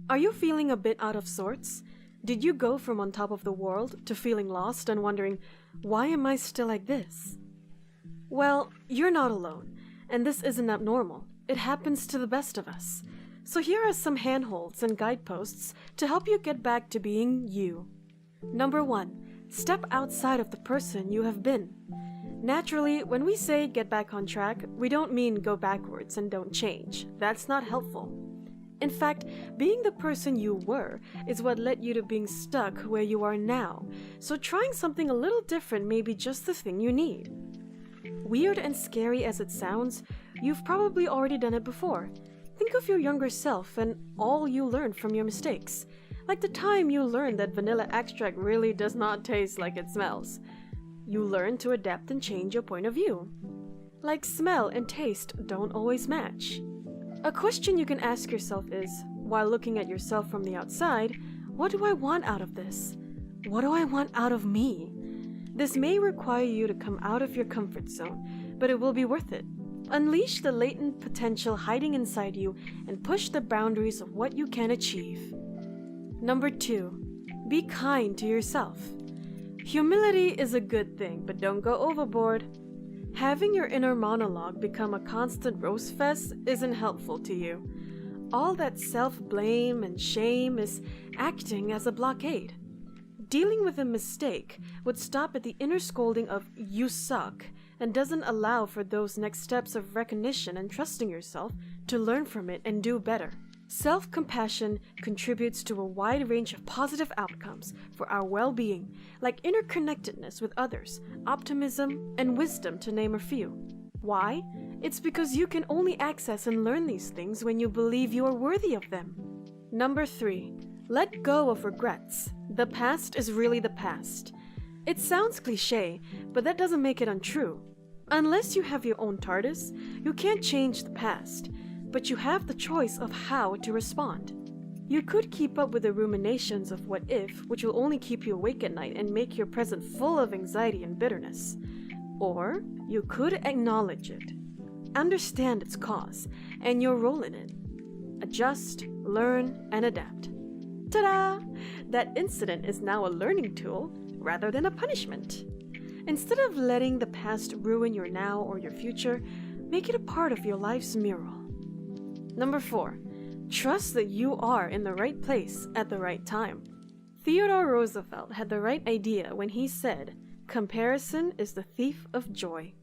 Are you feeling a bit out of sorts? Did you go from on top of the world to feeling lost and wondering, why am I still like this? Well, you're not alone, and this isn't abnormal. It happens to the best of us. So here are some handholds and guideposts to help you get back to being you. Number 1. Step outside of the person you have been. Naturally, when we say get back on track, we don't mean go backwards and don't change. That's not helpful. In fact, being the person you were is what led you to being stuck where you are now, so trying something a little different may be just the thing you need. Weird and scary as it sounds, you've probably already done it before. Think of your younger self and all you learned from your mistakes. Like the time you learned that vanilla extract really does not taste like it smells. You learn to adapt and change your point of view. Like smell and taste don't always match. A question you can ask yourself is, while looking at yourself from the outside, what do I want out of this? What do I want out of me? This may require you to come out of your comfort zone, but it will be worth it. Unleash the latent potential hiding inside you and push the boundaries of what you can achieve. Number 2. Be kind to yourself. Humility is a good thing, but don't go overboard. Having your inner monologue become a constant roast fest isn't helpful to you. All that self-blame and shame is acting as a blockade. Dealing with a mistake would stop at the inner scolding of "you suck" and doesn't allow for those next steps of recognition and trusting yourself to learn from it and do better. Self-compassion contributes to a wide range of positive outcomes for our well-being, like interconnectedness with others, optimism, and wisdom, to name a few. Why? It's because you can only access and learn these things when you believe you are worthy of them. Number 3. Let go of regrets. The past is really the past. It sounds cliché, but that doesn't make it untrue. Unless you have your own TARDIS, you can't change the past, but you have the choice of how to respond. You could keep up with the ruminations of what if, which will only keep you awake at night and make your present full of anxiety and bitterness. Or you could acknowledge it, understand its cause, and your role in it. Adjust, learn, and adapt. Ta-da! That incident is now a learning tool rather than a punishment. Instead of letting the past ruin your now or your future, make it a part of your life's mural. Number 4. Trust that you are in the right place at the right time. Theodore Roosevelt had the right idea when he said, "Comparison is the thief of joy."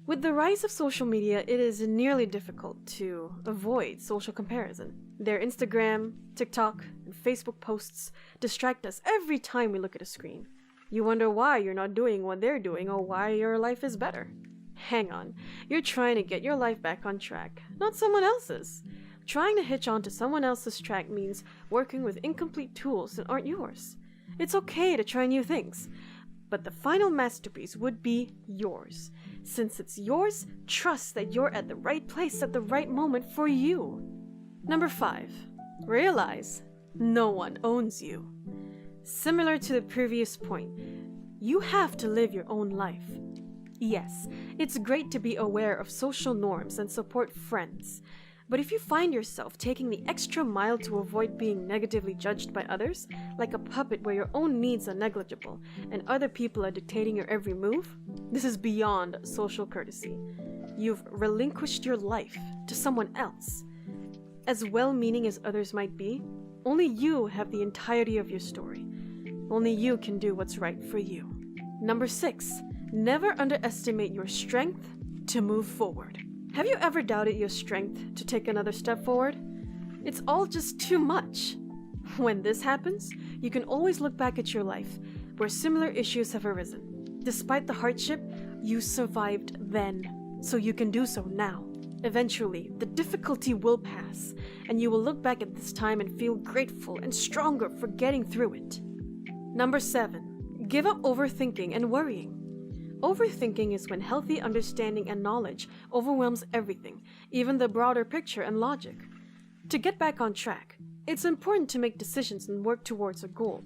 With the rise of social media, it is nearly difficult to avoid social comparison. Their Instagram, TikTok, and Facebook posts distract us every time we look at a screen. You wonder why you're not doing what they're doing or why your life is better. Hang on, you're trying to get your life back on track, not someone else's. Trying to hitch onto someone else's track means working with incomplete tools that aren't yours. It's okay to try new things, but the final masterpiece would be yours. Since it's yours, trust that you're at the right place at the right moment for you. Number 5. Realize no one owns you. Similar to the previous point, you have to live your own life. Yes, it's great to be aware of social norms and support friends. But if you find yourself taking the extra mile to avoid being negatively judged by others, like a puppet where your own needs are negligible and other people are dictating your every move, this is beyond social courtesy. You've relinquished your life to someone else. As well-meaning as others might be, only you have the entirety of your story. Only you can do what's right for you. Number 6. Never underestimate your strength to move forward. Have you ever doubted your strength to take another step forward? It's all just too much. When this happens, you can always look back at your life, where similar issues have arisen. Despite the hardship, you survived then, so you can do so now. Eventually, the difficulty will pass, and you will look back at this time and feel grateful and stronger for getting through it. Number 7. Give up overthinking and worrying. Overthinking is when healthy understanding and knowledge overwhelms everything, even the broader picture and logic. To get back on track, it's important to make decisions and work towards a goal.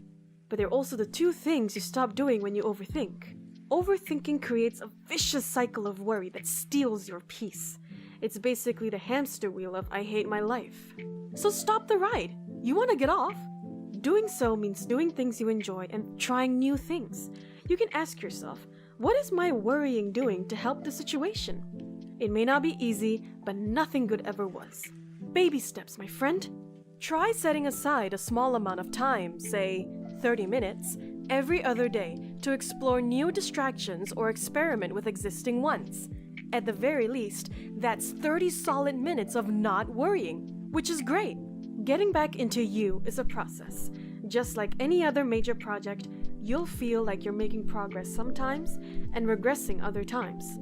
But there are also the 2 things you stop doing when you overthink. Overthinking creates a vicious cycle of worry that steals your peace. It's basically the hamster wheel of "I hate my life." So stop the ride. You want to get off? Doing so means doing things you enjoy and trying new things. You can ask yourself, what is my worrying doing to help the situation? It may not be easy, but nothing good ever was. Baby steps, my friend. Try setting aside a small amount of time, say 30 minutes, every other day to explore new distractions or experiment with existing ones. At the very least, that's 30 solid minutes of not worrying, which is great. Getting back into you is a process. Just like any other major project, you'll feel like you're making progress sometimes and regressing other times.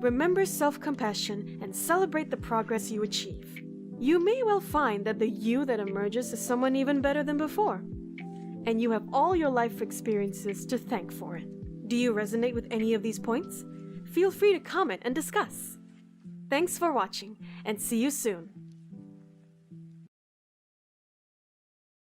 Remember self-compassion and celebrate the progress you achieve. You may well find that the you that emerges is someone even better than before. And you have all your life experiences to thank for it. Do you resonate with any of these points? Feel free to comment and discuss. Thanks for watching, and see you soon.